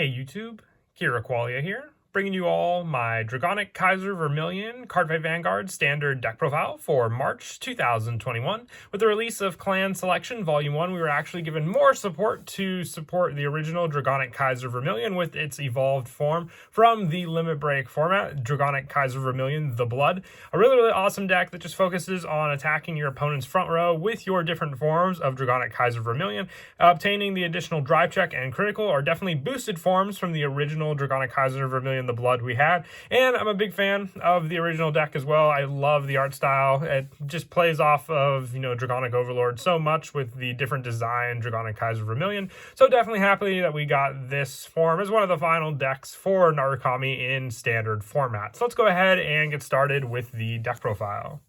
Hey YouTube, Kira Qualia here, bringing you all my Dragonic Kaiser Vermillion Cardfight Vanguard standard deck profile for March 2021. With the release of Clan Selection Volume 1, we were actually given more support to support the original Dragonic Kaiser Vermillion with its evolved form from the Limit Break format, Dragonic Kaiser Vermillion The Blood. A really awesome deck that just focuses on attacking your opponent's front row with your different forms of Dragonic Kaiser Vermillion. Obtaining the additional drive check and critical are definitely boosted forms from the original Dragonic Kaiser Vermillion The Blood we had, and I'm a big fan of the original deck as well. I love the art style. It just plays off of, Dragonic Overlord so much with the different design Dragonic Kaiser Vermillion. So definitely happy that we got this form as one of the final decks for Narukami in standard format. So let's go ahead and get started with the deck profile.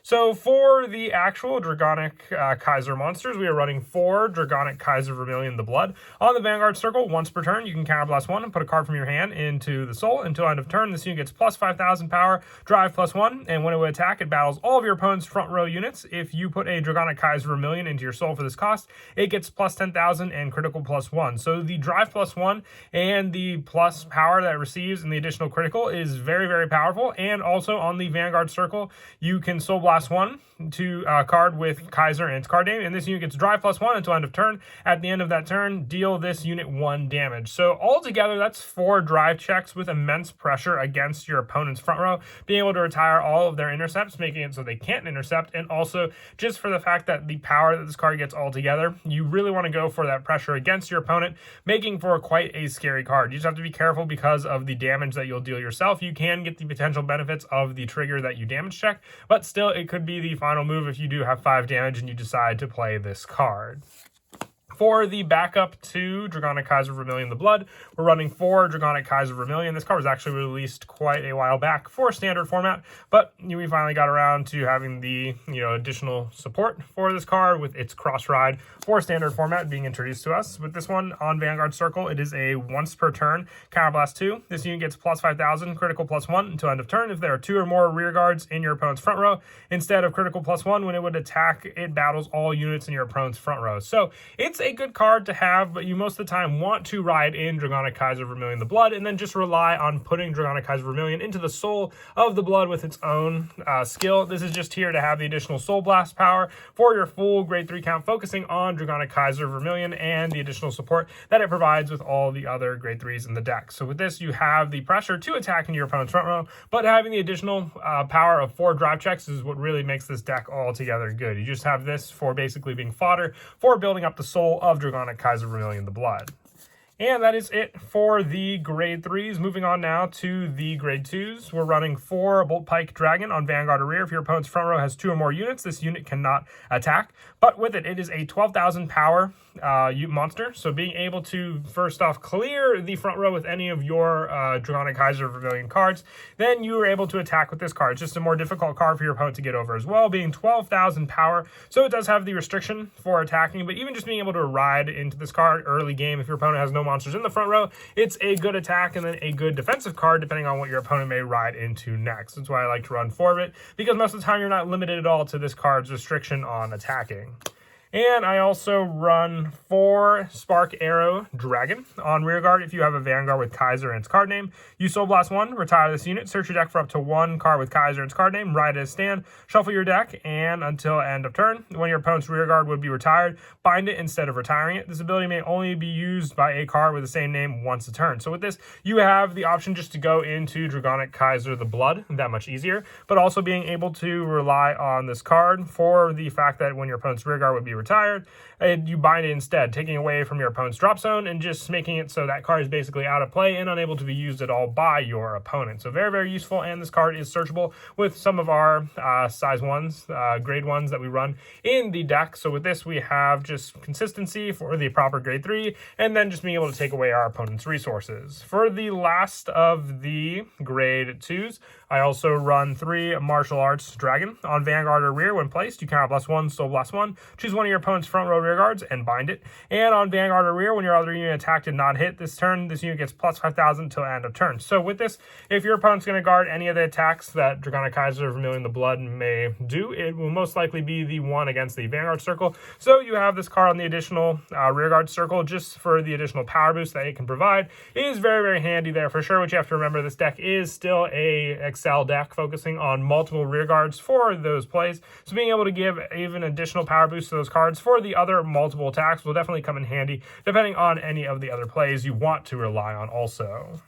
So for the actual Dragonic Kaiser monsters, we are running 4 Dragonic Kaiser Vermillion The Blood. On the Vanguard circle, once per turn, you can counterblast 1 and put a card from your hand into the soul. Until end of turn, this unit gets plus 5,000 power, drive +1, and when it would attack, it battles all of your opponent's front row units. If you put a Dragonic Kaiser Vermillion into your soul for this cost, it gets plus 10,000 and critical +1. So the drive +1 and the plus power that it receives in the additional critical is very powerful. And also on the Vanguard circle, you can soul blast 1 to card with Kaiser and its card name, and this unit gets drive +1 until end of turn. At the end of that turn, deal this unit 1 damage. So altogether, that's 4 drive checks with immense pressure against your opponent's front row, being able to retire all of their intercepts, making it so they can't intercept, and also just for the fact that the power that this card gets altogether, you really want to go for that pressure against your opponent, making for quite a scary card. You just have to be careful because of the damage that you'll deal yourself. You can get the potential benefits of the trigger that you damage check, but still it could be the final move if you do have 5 damage and you decide to play this card. For the backup to Dragonic Kaiser Vermillion The Blood, we're running 4 Dragonic Kaiser Vermillion. This card was actually released quite a while back for standard format, but we finally got around to having the additional support for this card with its cross ride for standard format being introduced to us. With this one on Vanguard Circle, it is a once per turn counterblast 2. This unit gets plus 5,000, critical +1 until end of turn. If there are 2 or more rear guards in your opponent's front row, instead of critical +1, when it would attack, it battles all units in your opponent's front row. So it's a good card to have, but you most of the time want to ride in Dragonic Kaiser Vermillion The Blood and then just rely on putting Dragonic Kaiser Vermillion into the soul of the blood with its own skill. This is just here to have the additional soul blast power for your full grade 3 count, focusing on Dragonic Kaiser Vermillion and the additional support that it provides with all the other grade 3s in the deck. So with this, you have the pressure to attack into your opponent's front row, but having the additional power of 4 drive checks is what really makes this deck altogether good. You just have this for basically being fodder for building up the soul of Dragonic Kaiser Vermillion The Blood. And that is it for the grade 3s. Moving on now to the grade 2s. We're running 4 Bolt Pike Dragon on Vanguard or rear. If your opponent's front row has 2 or more units, this unit cannot attack. But with it, it is a 12,000 power monster. So being able to, first off, clear the front row with any of your Dragonic Kaiser Vermillion cards, then you are able to attack with this card. It's just a more difficult card for your opponent to get over as well, being 12,000 power. So it does have the restriction for attacking, but even just being able to ride into this card early game, if your opponent has no monsters in the front row, it's a good attack and then a good defensive card depending on what your opponent may ride into next. That's why I like to run 4 of it, because most of the time you're not limited at all to this card's restriction on attacking. And I also run 4 Spark Arrow Dragon on rearguard. If you have a Vanguard with Kaiser and its card name, you soul blast 1, retire this unit, search your deck for up to 1 card with Kaiser and its card name, ride it as stand, shuffle your deck, and until end of turn, when your opponent's rearguard would be retired, bind it instead of retiring it. This ability may only be used by a card with the same name once a turn. So with this, you have the option just to go into Dragonic Kaiser The Blood, that much easier, but also being able to rely on this card for the fact that when your opponent's rearguard would be retired, and you bind it instead, taking away from your opponent's drop zone and just making it so that card is basically out of play and unable to be used at all by your opponent. So very useful, and this card is searchable with some of our size 1s, grade 1s that we run in the deck. So with this, we have just consistency for the proper grade 3, and then just being able to take away our opponent's resources. For the last of the grade 2s, I also run 3 Martial Arts Dragon on Vanguard or rear. When placed, you counterblast 1, soul blast 1, choose one of your your opponent's front row rear guards and bind it. And on Vanguard or rear, when your other unit attack did not hit this turn, this unit gets plus 5,000 until end of turn. So with this, if your opponent's going to guard any of the attacks that Dragonic Kaiser Vermillion the Blood may do, it will most likely be the one against the Vanguard circle. So you have this card on the additional rear guard circle just for the additional power boost that it can provide. It is very, very handy there for sure, which you have to remember, this deck is still a Excel deck focusing on multiple rear guards for those plays. So being able to give even additional power boost to those cards for the other multiple attacks will definitely come in handy depending on any of the other plays you want to rely on also.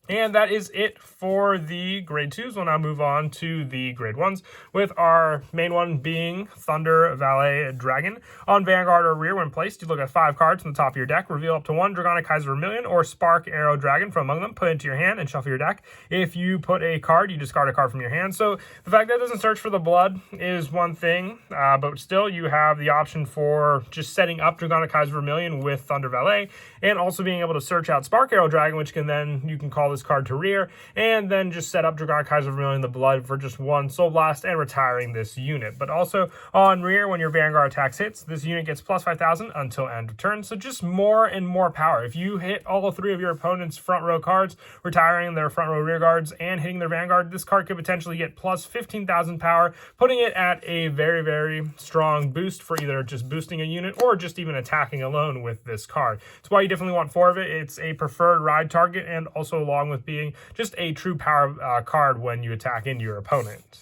And that is it for the grade 2s. We'll now move on to the grade 1s, with our main one being Thunder Valet Dragon. On Vanguard or rear, when placed, you look at 5 cards from the top of your deck, reveal up to 1 Dragonic Kaiser Vermillion or Spark Arrow Dragon from among them, put it into your hand, and shuffle your deck. If you put a card, you discard a card from your hand. So the fact that it doesn't search for the blood is one thing, but still you have the option for just setting up Dragonic Kaiser Vermillion with Thunder Valet, and also being able to search out Spark Arrow Dragon, which can then, you can call this card to rear, and then just set up Dragonic Kaiser Vermillion the Blood for just 1 Soul Blast and retiring this unit. But also on rear, when your Vanguard attacks hits, this unit gets plus 5,000 until end of turn. So just more and more power. If you hit all 3 of your opponent's front row cards, retiring their front row rear guards and hitting their Vanguard, this card could potentially get plus 15,000 power, putting it at a very, very strong boost for either just boosting a unit or just even attacking alone with this card. That's why you definitely want 4 of it. It's a preferred ride target, and also along with being just a true power card when you attack into your opponent.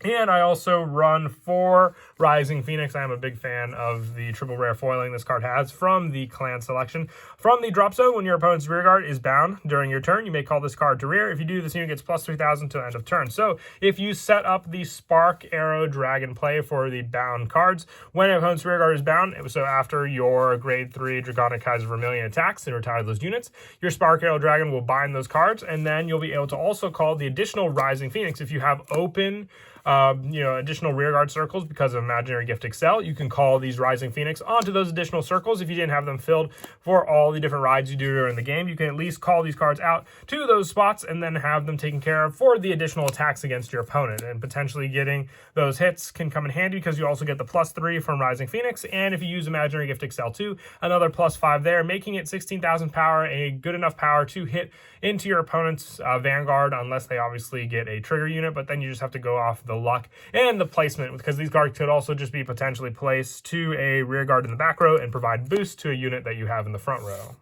And I also run 4 Rising Phoenix. I am a big fan of the triple rare foiling this card has from the clan selection. From the drop zone, when your opponent's rear guard is bound during your turn, you may call this card to rear. If you do, this unit gets plus 3,000 to end of turn. So if you set up the Spark Arrow Dragon play for the bound cards, when your opponent's rear guard is bound, so after your grade 3 Dragonic Kaiser Vermillion attacks and retire those units, your Spark Arrow Dragon will bind those cards, and then you'll be able to also call the additional Rising Phoenix. If you have open additional rearguard circles because of Imaginary Gift Excel, you can call these Rising Phoenix onto those additional circles. If you didn't have them filled for all the different rides you do during the game, you can at least call these cards out to those spots and then have them taken care of for the additional attacks against your opponent. And potentially getting those hits can come in handy because you also get the +3 from Rising Phoenix, and if you use Imaginary Gift Excel 2, another +5 there, making it 16,000 power, a good enough power to hit into your opponent's Vanguard, unless they obviously get a trigger unit, but then you just have to go off the luck and the placement, because these cards could also just be potentially placed to a rear guard in the back row and provide boost to a unit that you have in the front row.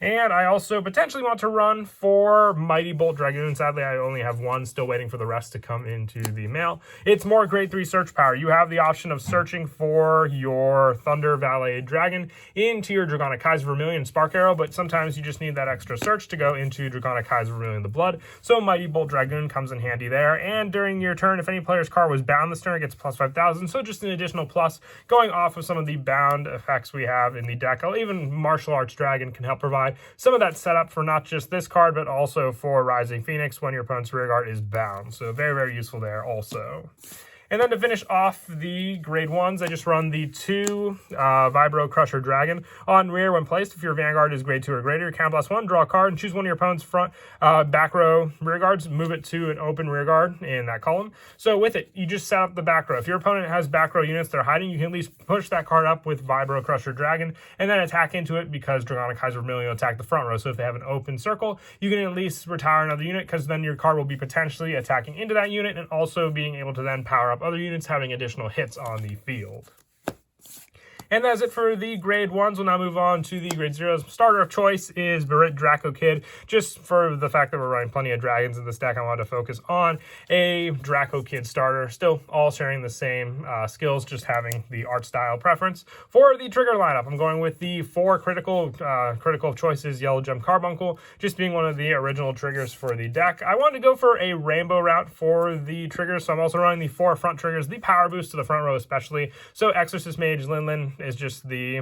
And I also potentially want to run 4 Mighty Bolt Dragoon. Sadly, I only have 1, still waiting for the rest to come into the mail. It's more grade 3 search power. You have the option of searching for your Thunder Valet Dragon into your Dragonic Kaiser Vermillion Spark Arrow, but sometimes you just need that extra search to go into Dragonic Kaiser Vermillion the Blood. So Mighty Bolt Dragoon comes in handy there. And during your turn, if any player's card was bound this turn, it gets plus 5,000. So just an additional plus going off of some of the bound effects we have in the deck. Even Martial Arts Dragon can help provide some of that setup for not just this card, but also for Rising Phoenix when your opponent's rear guard is bound. So very, very useful there also. And then to finish off the grade 1s, I just run the 2 Vibro Crusher Dragon. On rear, when placed, if your Vanguard is grade 2 or greater, count +1, draw a card, and choose one of your opponent's front, back row rear guards, move it to an open rear guard in that column. So with it, you just set up the back row. If your opponent has back row units that are hiding, you can at least push that card up with Vibro Crusher Dragon, and then attack into it, because Dragonic Kaiser Vermillion will attack the front row. So if they have an open circle, you can at least retire another unit, because then your card will be potentially attacking into that unit, and also being able to then power up other units having additional hits on the field. And that's it for the grade 1s. We'll now move on to the grade 0s. Starter of choice is Barit Draco Kid. Just for the fact that we're running plenty of dragons in this deck, I wanted to focus on a Draco Kid starter. Still all sharing the same skills, just having the art style preference. For the trigger lineup, I'm going with the 4 critical of choices, Yellow Gem Carbuncle, just being one of the original triggers for the deck. I wanted to go for a rainbow route for the triggers, so I'm also running the 4 front triggers, the power boost to the front row especially. So Exorcist Mage, Linlin, is just the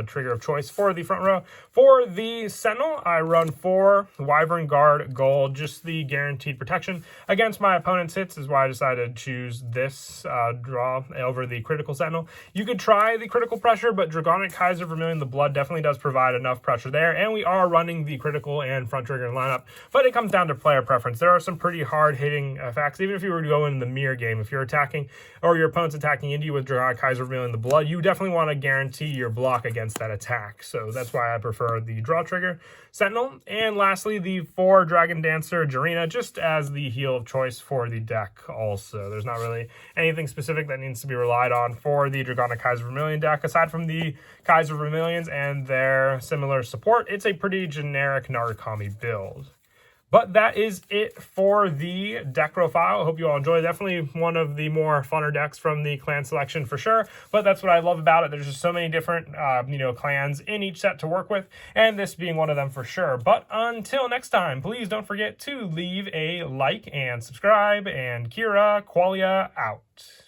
trigger of choice for the front row. For the Sentinel, I run 4 Wyvern Guard Gold, just the guaranteed protection against my opponent's hits is why I decided to choose this draw over the critical Sentinel. You could try the critical pressure, but Dragonic Kaiser Vermillion, the blood definitely does provide enough pressure there, and we are running the critical and front trigger lineup, but it comes down to player preference. There are some pretty hard-hitting effects, even if you were to go in the mirror game. If you're attacking, or your opponent's attacking into you with Dragonic Kaiser Vermillion, the blood, you definitely want to guarantee your block against that attack, so that's why I prefer the draw trigger Sentinel. And lastly, the 4 Dragon Dancer Jarina, just as the heal of choice for the deck also. There's not really anything specific that needs to be relied on for the Dragonic Kaiser Vermillion deck, aside from the Kaiser Vermillions and their similar support. It's a pretty generic Narukami build. But that is it for the deck profile. I hope you all enjoy. Definitely one of the more funner decks from the clan selection for sure. But that's what I love about it. There's just so many different, clans in each set to work with, and this being one of them for sure. But until next time, please don't forget to leave a like and subscribe. And Kira Qualia out.